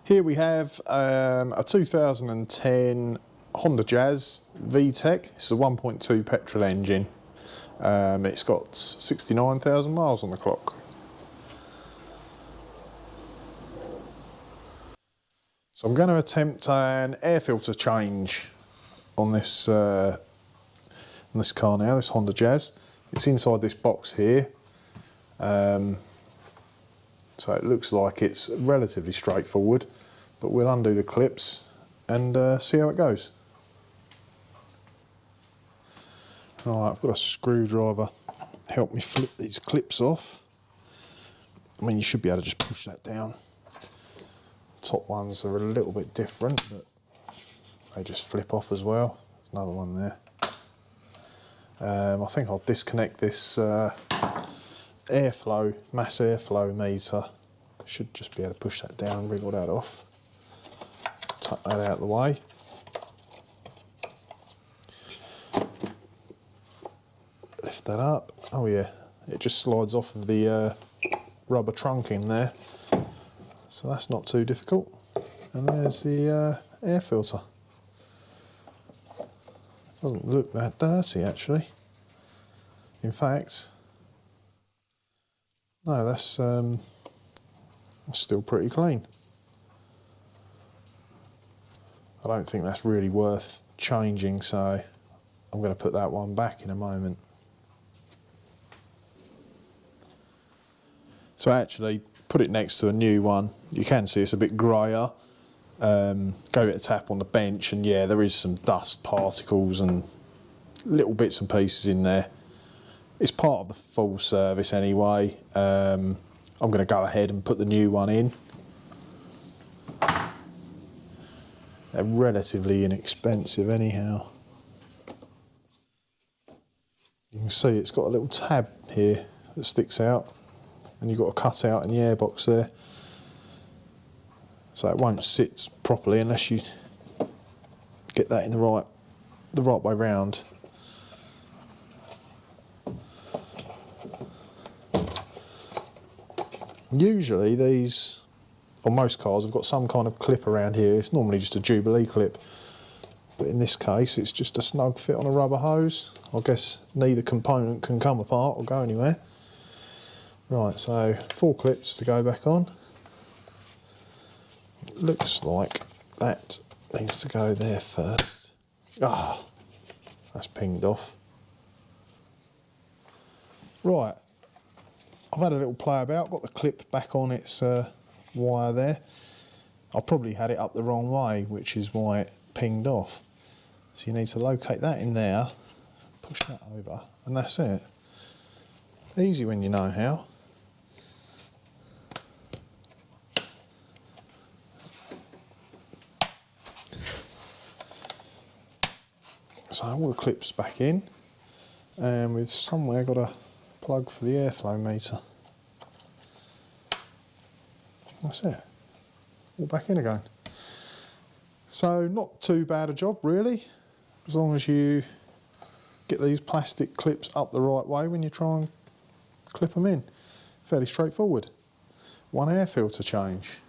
Here we have a 2010 Honda Jazz VTEC. It's a 1.2 petrol engine. It's got 69,000 miles on the clock. So I'm going to attempt an air filter change on this car now, this Honda Jazz. It's inside this box here. So it looks like it's relatively straightforward, but we'll undo the clips and see how it goes. Alright, I've got a screwdriver to help me flip these clips off. I mean, you should be able to just push that down. Top ones are a little bit different, but they just flip off as well. There's another one there. I think I'll disconnect this airflow, mass airflow meter. Should just be able to push that down, wriggle that off. Tuck that out of the way. Lift that up. Oh yeah, it just slides off of the rubber trunk in there. So that's not too difficult. And there's the air filter. Doesn't look that dirty actually. In fact, no, that's still pretty clean. I don't think that's really worth changing, so I'm going to put that one back in a moment. So actually, put it next to a new one. You can see it's a bit grayer. Go it a tap on the bench, and yeah, there is some dust particles and little bits and pieces in there. It's part of the full service anyway. I'm going to go ahead and put the new one in. They're relatively inexpensive anyhow. You can see it's got a little tab here that sticks out, and you've got a cut out in the airbox there. So it won't sit properly unless you get that in the right way round. Usually these, on most cars, have got some kind of clip around here. It's normally just a Jubilee clip, but in this case it's just a snug fit on a rubber hose. I guess neither component can come apart or go anywhere. Right, so 4 clips to go back on. It looks like that needs to go there first. Ah, that's pinged off. Right. I've had a little play about, got the clip back on its wire there. I probably had it up the wrong way, which is why it pinged off. So you need to locate that in there, push that over, and that's it. Easy when you know how. So all the clips back in, and we've somewhere got a plug for the airflow meter. That's it. All back in again. So not too bad a job really, as long as you get these plastic clips up the right way when you try and clip them in. Fairly straightforward. One air filter change.